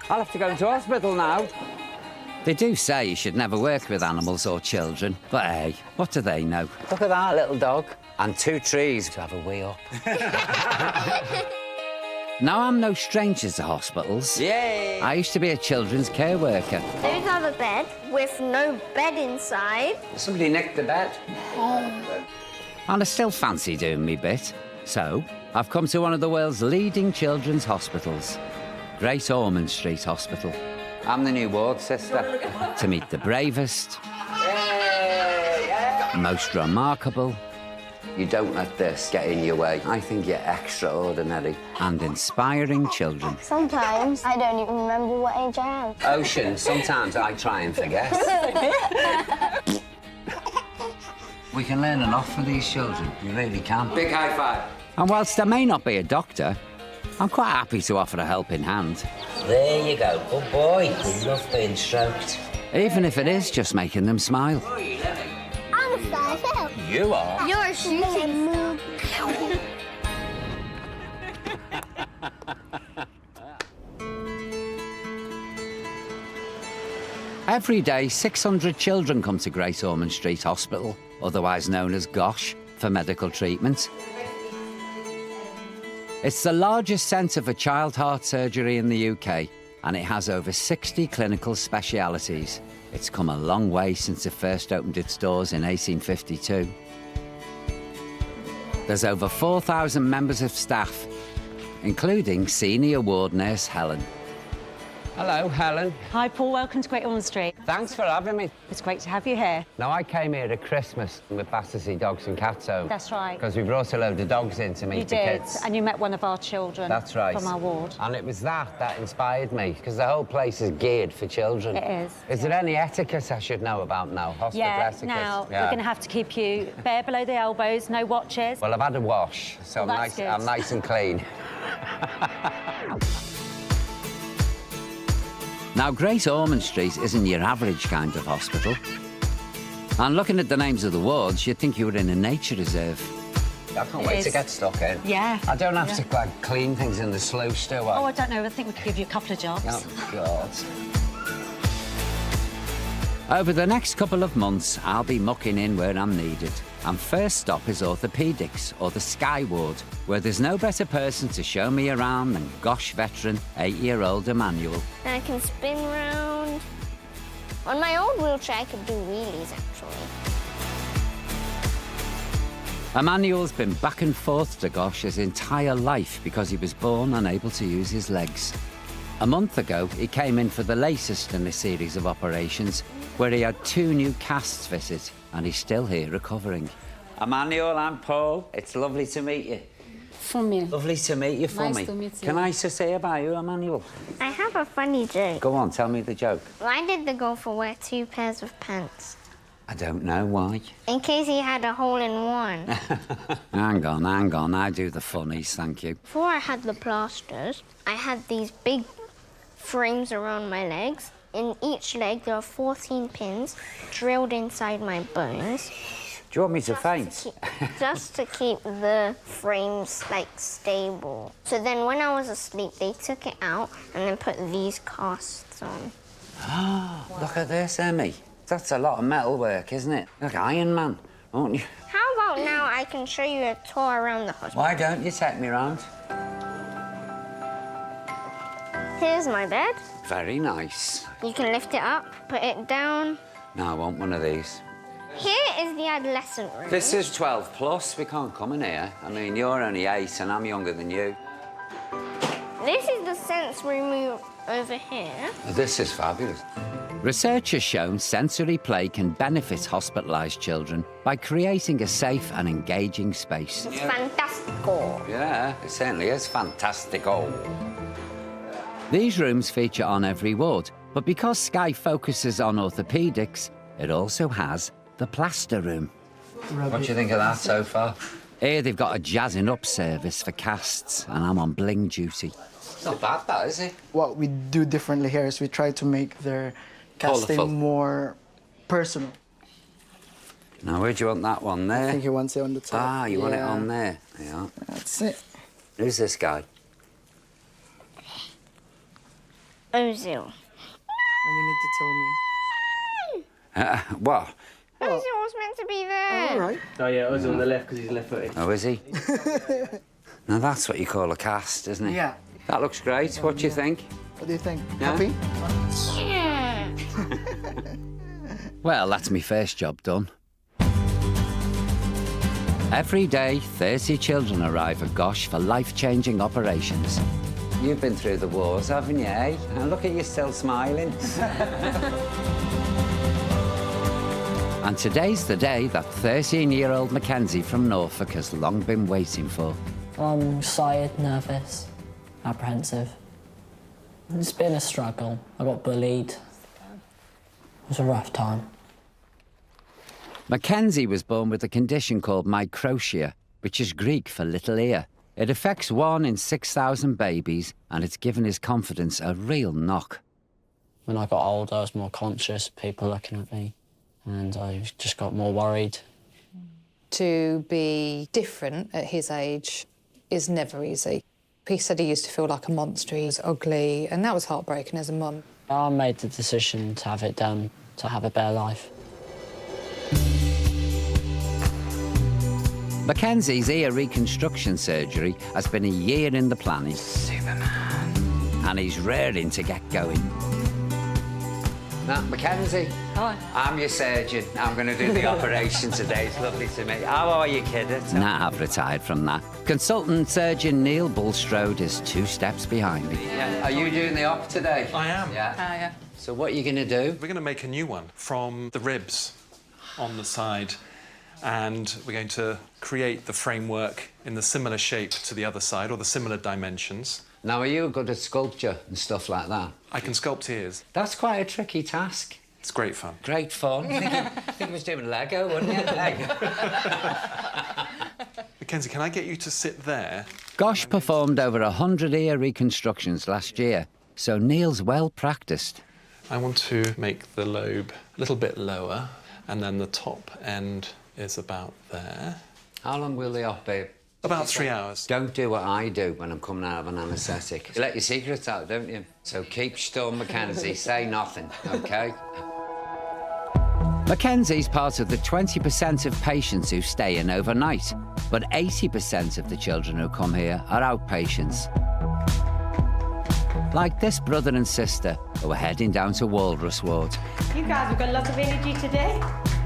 I'll have to go into hospital now. They do say you should never work with animals or children, but hey, what do they know? Look at that little dog. And 2 trees to have a wee up. Now, I'm no stranger to hospitals. Yay! I used to be a children's care worker. Those have a bed with no bed inside. Somebody nicked the bed. And I still fancy doing me bit. So, I've come to one of the world's leading children's hospitals, Great Ormond Street Hospital. I'm the new ward sister. To meet the bravest, most remarkable. You don't let this get in your way. I think you're extraordinary. And inspiring children. Sometimes I don't even remember what age I am. Ocean, sometimes I try and forget. We can learn an lot from these children. You really can. Big high five. And whilst I may not be a doctor, I'm quite happy to offer a helping hand. There you go. Good boy. We love being stroked. Even if it is just making them smile. I'm a 5'8". You are? You're a shooting. Every day, 600 children come to Great Ormond Street Hospital, otherwise known as GOSH, for medical treatment. It's the largest centre for child heart surgery in the UK, and it has over 60 clinical specialities. It's come a long way since it first opened its doors in 1852. There's over 4,000 members of staff, including senior ward nurse Helen. Hello, Helen. Hi, Paul. Welcome to Great Ormond Street. Thanks for having me. It's great to have you here. Now, I came here at Christmas with Battersea Dogs and Cats Home. That's right. Because we brought a load of dogs in to meet the kids. You did, and you met one of our children. That's right. From our ward. And it was that inspired me, because the whole place is geared for children. It is. Is there any etiquette I should know about now? Hospital etiquette? Now, we're going to have to keep you bare below the elbows, no watches. Well, I've had a wash, so Well, I'm nice and clean. Now, Great Ormond Street isn't your average kind of hospital. And looking at the names of the wards, you'd think you were in a nature reserve. I can't wait to get stuck in. Yeah. I don't have to like, clean things in the sluice, do I? Oh, I don't know. I think we could give you a couple of jobs. Oh, God. Over the next couple of months, I'll be mucking in where I'm needed. And first stop is orthopaedics, or the Sky Ward, where there's no better person to show me around than GOSH veteran, 8-year-old Emmanuel. And I can spin round. On my old wheelchair, I could do wheelies, actually. Emmanuel's been back and forth to GOSH his entire life because he was born unable to use his legs. A month ago, he came in for the latest in a series of operations, where he had 2 new casts fitted, and he's still here recovering. Emmanuel, I'm Paul. It's lovely to meet you. For me. Lovely to meet you, for me. Nice to meet you. Can I just say about you, Emmanuel? I have a funny joke. Go on, tell me the joke. Why did the golfer wear 2 pairs of pants? I don't know why. In case he had a hole in one. Hang on, I do the funnies, thank you. Before I had the plasters, I had these big frames around my legs. In each leg, there are 14 pins drilled inside my bones. Do you want me to faint? Just to keep the frames, like, stable. So then when I was asleep, they took it out and then put these casts on. Look at this, Emmy. That's a lot of metal work, isn't it? Like Iron Man, won't you? How about now I can show you a tour around the hospital? Why don't you take me round? Here's my bed. Very nice. You can lift it up, put it down. No, I want one of these. Here is the adolescent room. This is 12 plus. We can't come in here. I mean, you're only 8 and I'm younger than you. This is the sensory room over here. This is fabulous. Research has shown sensory play can benefit hospitalised children by creating a safe and engaging space. It's fantastical. Yeah, it certainly is fantastical. These rooms feature on every ward, but because Sky focuses on orthopaedics, it also has the plaster room. What do you think of that so far? Here they've got a jazzing up service for casts, and I'm on bling duty. It's not bad, that, is it? What we do differently here is we try to make their casting Colourful. more personal. Now, where do you want that one there? I think he wants it on the top. Ah, you want it on there? Yeah. That's it. Who's this guy? Ozil. And you need to tell me. What? Ozil was meant to be there. All right. Oh yeah, Ozil on the left because he's left-footed. Oh, is he? Now that's what you call a cast, isn't it? Yeah. That looks great. What do you think? What do you think? Yeah? Happy? Yeah. Well, that's my first job done. Every day, 30 children arrive at Gosh for life-changing operations. You've been through the wars, haven't you, eh? And look at you still smiling. And today's the day that 13-year-old Mackenzie from Norfolk has long been waiting for. I'm excited, nervous, apprehensive. It's been a struggle. I got bullied. It was a rough time. Mackenzie was born with a condition called microtia, which is Greek for little ear. It affects 1 in 6,000 babies, and it's given his confidence a real knock. When I got older, I was more conscious of people looking at me, and I just got more worried. To be different at his age is never easy. He said he used to feel like a monster, he was ugly, and that was heartbreaking as a mum. I made the decision to have it done, to have a better life. Mackenzie's ear reconstruction surgery has been a year in the planning. Superman. And he's raring to get going. Now, Mackenzie. Hi. I'm your surgeon. I'm going to do the operation today. It's lovely to meet you. How are you, kid? Nah, I've retired from that. Consultant surgeon Neil Bulstrode is 2 steps behind me. Yeah. Are you doing the op today? I am. Yeah. So what are you going to do? We're going to make a new one from the ribs on the side, and we're going to create the framework in the similar shape to the other side, or the similar dimensions. Now, are you good at sculpture and stuff like that? I can sculpt ears. That's quite a tricky task. It's great fun. Great fun. I think he was doing Lego, wasn't you? Mackenzie, can I get you to sit there? Gosh performed over 100 ear reconstructions last year, so Neil's well practiced. I want to make the lobe a little bit lower, and then the top end is about there. How long will the op be? About 3 hours. Don't do what I do when I'm coming out of an anaesthetic. You let your secrets out, don't you? So keep stum, Mackenzie. Say nothing, OK? Mackenzie's part of the 20% of patients who stay in overnight, but 80% of the children who come here are outpatients. Like this brother and sister who are heading down to Walrus Ward. You guys have got lots of energy today.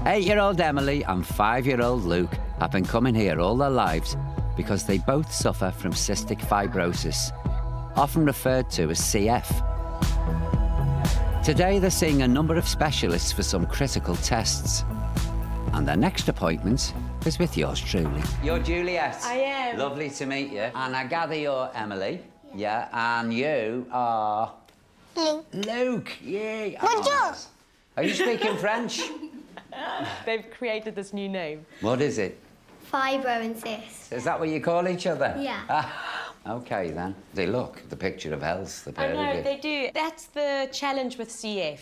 8-year-old Emily and 5-year-old Luke have been coming here all their lives because they both suffer from cystic fibrosis, often referred to as CF. Today they're seeing a number of specialists for some critical tests. And their next appointment is with yours truly. You're Juliet. I am. Lovely to meet you. And I gather you're Emily. Yeah, and you are... Luke. Yay. Bonjour. Are you speaking French? They've created this new name. What is it? Fibro and cyst. Is that what you call each other? Yeah. OK, then. They look, the picture of health, the pair I of know, you. they do. That's the challenge with CF,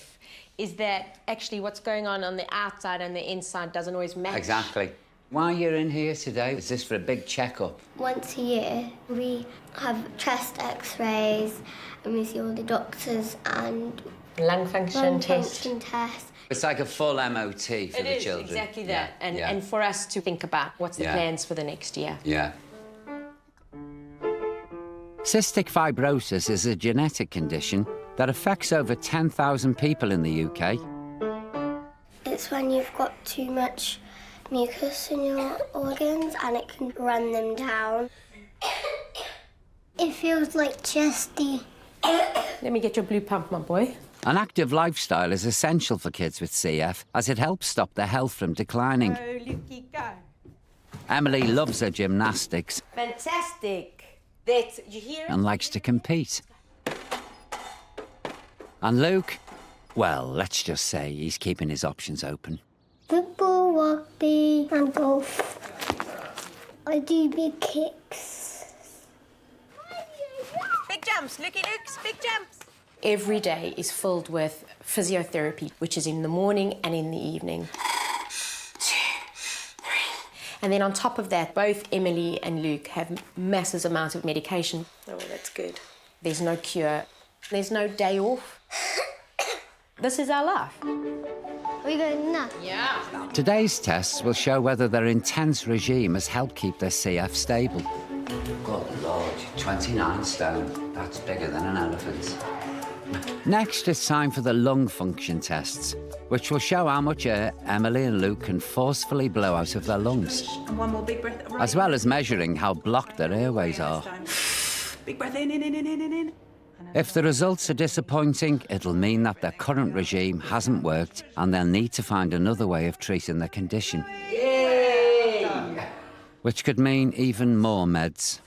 is that actually what's going on the outside and the inside doesn't always match. Exactly. Why you're in here today? Is this for a big checkup? Once a year, we have chest x-rays and we see all the doctors and Lung function lung test. function tests. It's like a full MOT for It the is, children. exactly that. Yeah. And for us to think about what's the Yeah. plans for the next year. Yeah. Cystic fibrosis is a genetic condition that affects over 10,000 people in the UK. It's when you've got too much mucus in your organs and it can run them down. It feels like chesty. Let me get your blue pump, my boy. An active lifestyle is essential for kids with CF as it helps stop their health from declining. Go, Lukey, go. Emily loves her gymnastics Fantastic. That's, you hear it? and likes to compete. And Luke, well, let's just say he's keeping his options open. Football, rugby and golf. I do big kicks. Big jumps, Lukey Lukes, big jumps. Every day is filled with physiotherapy, which is in the morning and in the evening. And then on top of that, both Emily and Luke have massive amounts of medication. Oh, well, that's good. There's no cure. There's no day off. This is our life. Are we going now? Yeah. Today's tests will show whether their intense regime has helped keep their CF stable. Good Lord, 29 stone. That's bigger than an elephant. Next, it's time for the lung function tests, which will show how much air Emily and Luke can forcefully blow out of their lungs, And one more big breath. Right. as well as measuring how blocked their airways are. Big breath in. If the results are disappointing, it'll mean that their current regime hasn't worked and they'll need to find another way of treating their condition. Yay! Which could mean even more meds.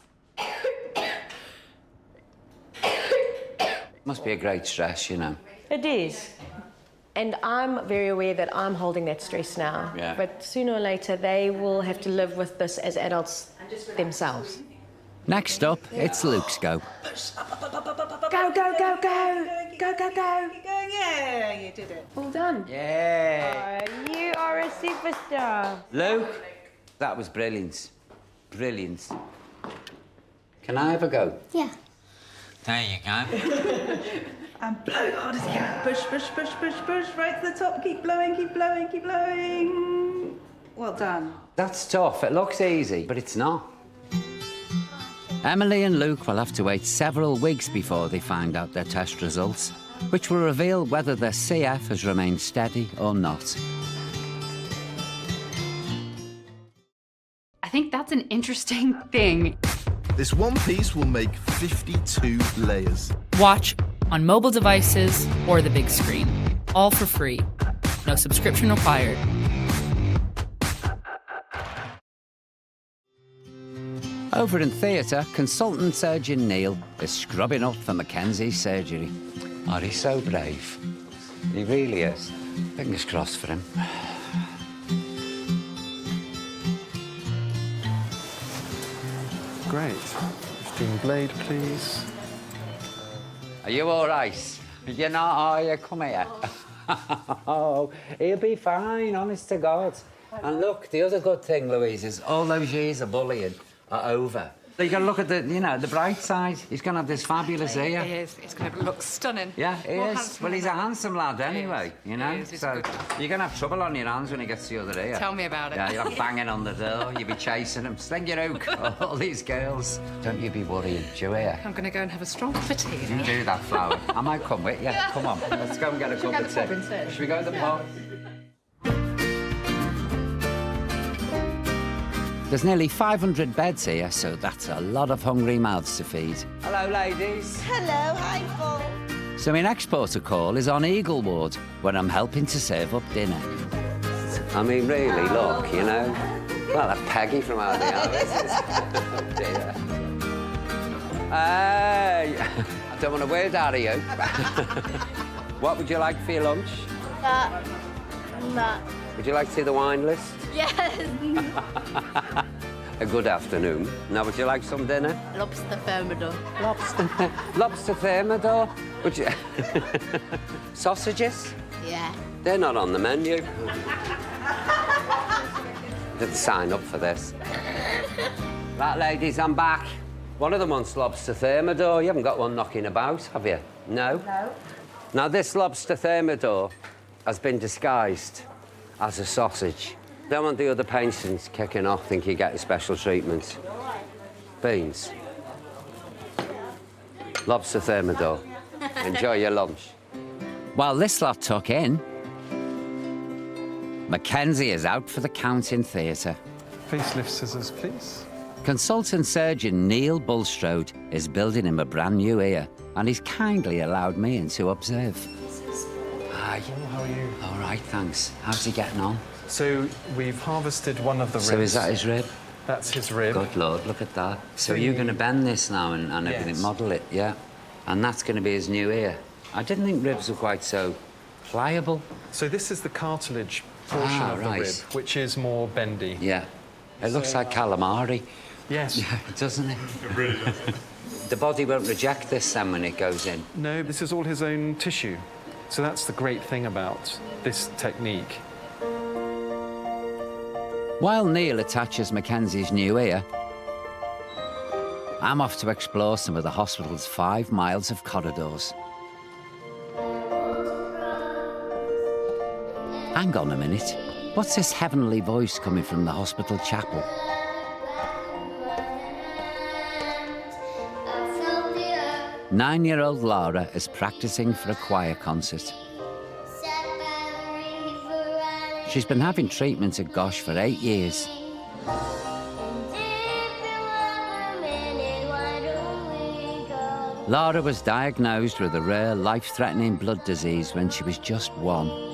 Must be a great stress, you know. It is. And I'm very aware that I'm holding that stress now. Yeah. But sooner or later, they will have to live with this as adults themselves. Next up, it's Luke's go. Go, go, go, go. Go, go, go. Keep going. Yeah, you did it. Well done. Yeah! You are a superstar. Luke, that was brilliant. Brilliant. Can I have a go? Yeah. There you go. And blow hard as you can. Push, push, push, push, push. Right to the top. Keep blowing, keep blowing, keep blowing. Well done. That's tough. It looks easy, but it's not. Emily and Luke will have to wait several weeks before they find out their test results, which will reveal whether their CF has remained steady or not. I think that's an interesting thing. This one piece will make 52 layers. Watch on mobile devices or the big screen. All for free. No subscription required. Over in theatre, consultant surgeon Neil is scrubbing up for Mackenzie's surgery. Oh, he's so brave. He really is. Fingers crossed for him. Great. 15 blade, please. Are you all right? You're not, are you? Come here. Oh, he'll be fine, honest to God. And look, the other good thing, Louise, is all those years of bullying are over. So you got to look at the, you know, the bright side. He's going to have this fabulous ear. He is. He's going to look stunning. Yeah, he is. Well, he's a handsome lad anyway, you know. He is. He's So good. you're going to have trouble on your hands when he gets to the other ear. Tell me about it. Yeah, you're banging on the door. You'll be chasing him. Sling your hook. All these girls. Don't you be worrying. Do you hear? I'm going to go and have a strong cup of tea. You do that, Flower. I might come with you. Come on. Let's go and get a cup of tea. Should we go to the pub? There's nearly 500 beds here, so that's a lot of hungry mouths to feed. Hello, ladies. Hello, hi, Paul. So my next port of call is on Eagle Ward, where I'm helping to serve up dinner. I mean, really, look, you know. Well, that's Peggy from out the office. Oh, dear. Hey! I don't want a word out of you. What would you like for your lunch? That. Would you like to see the wine list? Yes. A good afternoon. Now, would you like some dinner? Lobster thermidor. Lobster thermidor? Would you... Sausages? Yeah. They're not on the menu. Didn't sign up for this. Right, ladies, I'm back. One of them wants lobster thermidor. You haven't got one knocking about, have you? No? No. Now, this lobster thermidor has been disguised as a sausage. Don't want the other patients kicking off, think you're getting special treatment. Beans. Lobster thermidor. Enjoy your lunch. While this lot tuck in, Mackenzie is out for the count in theatre. Facelift scissors, please. Consultant surgeon Neil Bulstrode is building him a brand new ear, and he's kindly allowed me in to observe. Hi. How are you? All right, thanks. How's he getting on? So we've harvested one of the ribs. So is that his rib? That's his rib. Good Lord, look at that. So you're going to bend this now and everything, Yes. model it, yeah? And that's going to be his new ear. I didn't think ribs were quite so pliable. So this is the cartilage portion of right. the rib, which is more bendy. Yeah. It looks like calamari. Yes. Yeah, doesn't it? It really does. The body won't reject this then when it goes in. No, this is all his own tissue. So that's the great thing about this technique. While Neil attaches Mackenzie's new ear, I'm off to explore some of the hospital's 5 miles of corridors. Hang on a minute. What's this heavenly voice coming from the hospital chapel? 9-year-old Laura is practicing for a choir concert. She's been having treatment at Gosh for 8 years. Laura was diagnosed with a rare, life-threatening blood disease when she was just 1.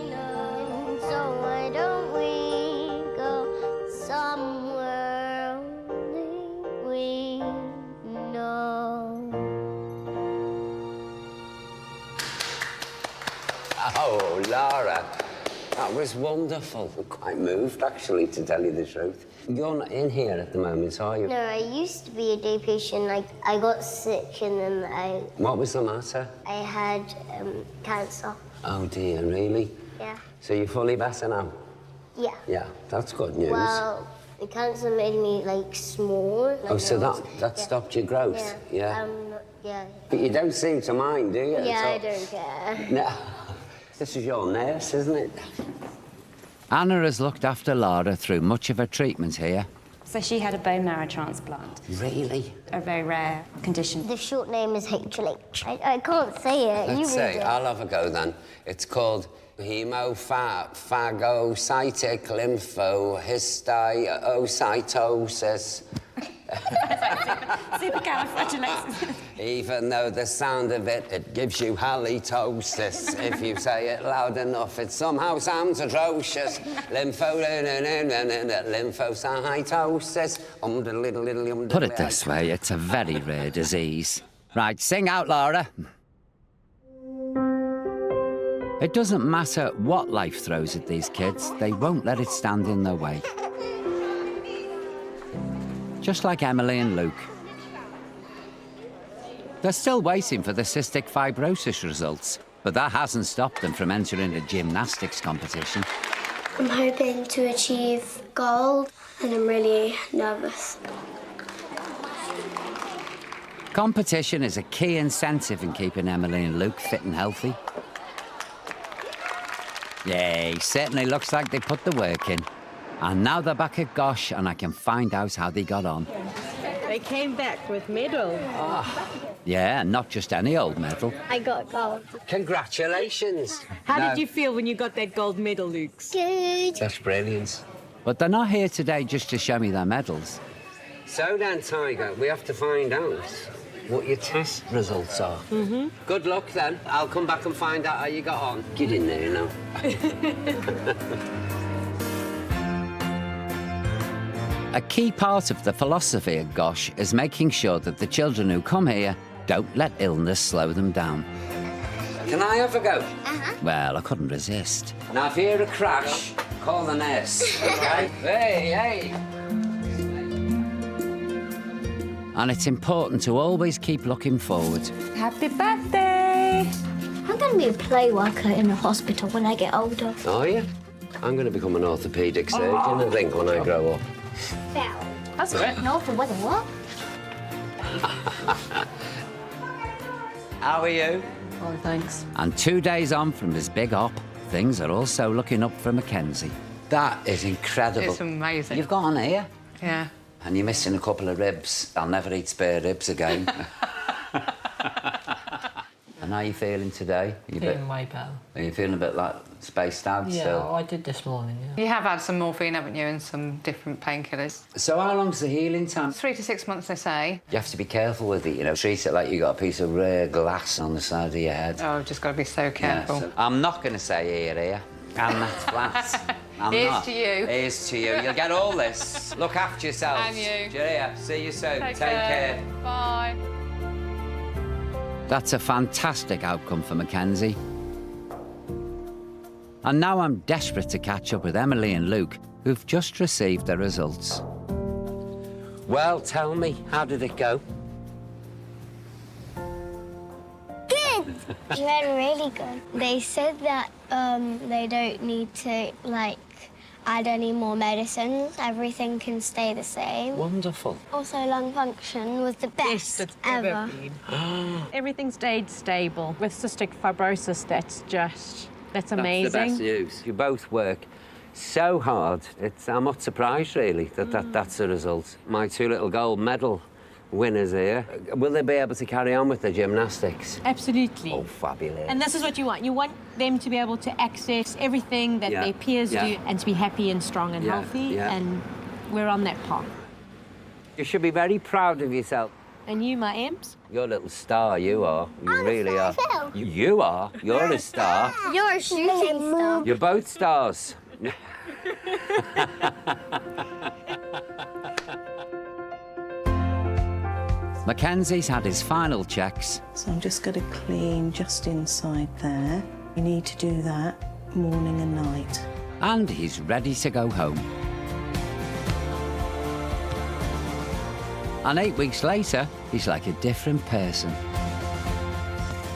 Oh, Laura, that was wonderful. I'm quite moved, actually, to tell you the truth. You're not in here at the moment, are you? No, I used to be a day patient. I got sick and then What was the matter? I had cancer. Oh, dear, really? Yeah. So you're fully better now? Yeah. Yeah, that's good news. Well, the cancer made me, small. Oh, so that stopped your growth? Yeah. Yeah. But you don't seem to mind, do you? Yeah, I don't care. No. This is your nurse, isn't it? Anna has looked after Laura through much of her treatment here. So she had a bone marrow transplant. Really? A very rare condition. The short name is HLH. I can't say it. Let's You see, read it. I'll have a go then. It's called hemophagocytic lymphohistiocytosis. Supercalifragilistic. Even though the sound of it gives you halitosis. If you say it loud enough, it somehow sounds atrocious. Lymphocytosis. Put it this way, it's a very rare disease. Right, sing out, Laura. It doesn't matter what life throws at these kids, they won't let it stand in their way. Just like Emily and Luke. They're still waiting for the cystic fibrosis results, but that hasn't stopped them from entering a gymnastics competition. I'm hoping to achieve gold, and I'm really nervous. Competition is a key incentive in keeping Emily and Luke fit and healthy. Yay, certainly looks like they put the work in. And now they're back at Gosh, and I can find out how they got on. They came back with medals. Yeah, not just any old medal. I got gold. Congratulations. How did you feel when you got that gold medal, Luke? Good. That's brilliant. But they're not here today just to show me their medals. So then, Tiger, we have to find out what your test results are. Mm-hmm. Good luck, then. I'll come back and find out how you got on. Get in there, you know. A key part of the philosophy at Gosh is making sure that the children who come here don't let illness slow them down. Can I have a go? Uh-huh. Well, I couldn't resist. Now, if you hear a crash, call the nurse, OK? Hey! And it's important to always keep looking forward. Happy birthday! I'm going to be a play worker in a hospital when I get older. Are you? I'm going to become an orthopaedic surgeon, I think, when I grow up. Well, That's right. no, for what? How are you? Oh, thanks. And 2 days on from his big op, things are also looking up for Mackenzie. That is incredible. It's amazing. You've got on here? Yeah. And you're missing a couple of ribs. I'll never eat spare ribs again. And how are you feeling today? Feeling way better. Are you feeling a bit like spaced out Yeah, still? I did this morning, yeah. You have had some morphine, haven't you, and some different painkillers. So how long's the healing time? 3 to 6 months, they say. You have to be careful with it, you know. Treat it like you got a piece of rare glass on the side of your head. Oh, just got to be so careful. So I'm not going to say here, and that's flat. I'm Here's not. to you. Here's to you. You'll get all this. Look after yourselves. And you. Do you hear? See you soon. Take care. Bye. That's a fantastic outcome for Mackenzie. And now I'm desperate to catch up with Emily and Luke, who've just received their results. Well, tell me, how did it go? Good! It went really good. They said that they don't need to, add any more medicines. Everything can stay the same. Wonderful. Also, lung function was the best ever. Everything stayed stable. With cystic fibrosis, that's just That's That's the amazing. best news. You both work so hard. I'm not surprised, really, that's the result. My 2 little gold medal winners here. Will they be able to carry on with the gymnastics? Absolutely. Oh, fabulous. And this is what you want. You want them to be able to access everything that their peers do and to be happy and strong and healthy, and we're on that path. You should be very proud of yourself. And you, my Ems? You're a little star, you are. You really are. You are. You're a star. You're a shooting star. You're both stars. Mackenzie's had his final checks. So I'm just going to clean just inside there. You need to do that morning and night. And he's ready to go home. And 8 weeks later, he's like a different person.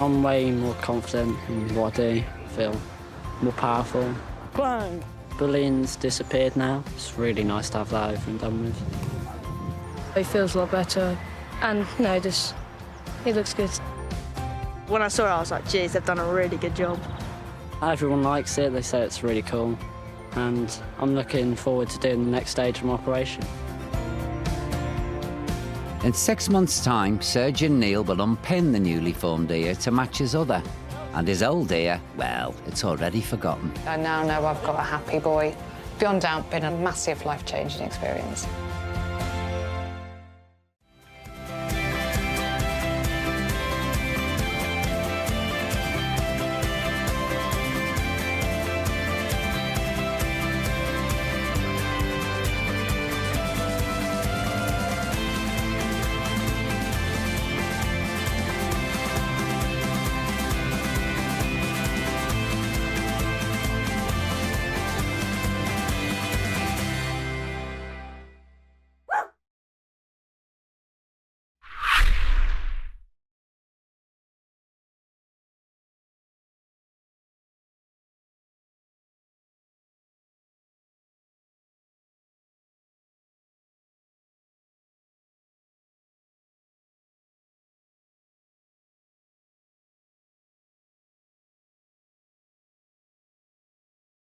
I'm way more confident in what I do. I feel more powerful. Climb. Bullying's disappeared now. It's really nice to have that over and done with. It feels a lot better, and no, just it looks good. When I saw it, I was like, geez, they've done a really good job. Everyone likes it. They say it's really cool, and I'm looking forward to doing the next stage of my operation. In 6 months' time, Surgeon Neil will unpin the newly formed ear to match his other. And his old ear, well, it's already forgotten. I now know I've got a happy boy. Beyond doubt, been a massive life-changing experience.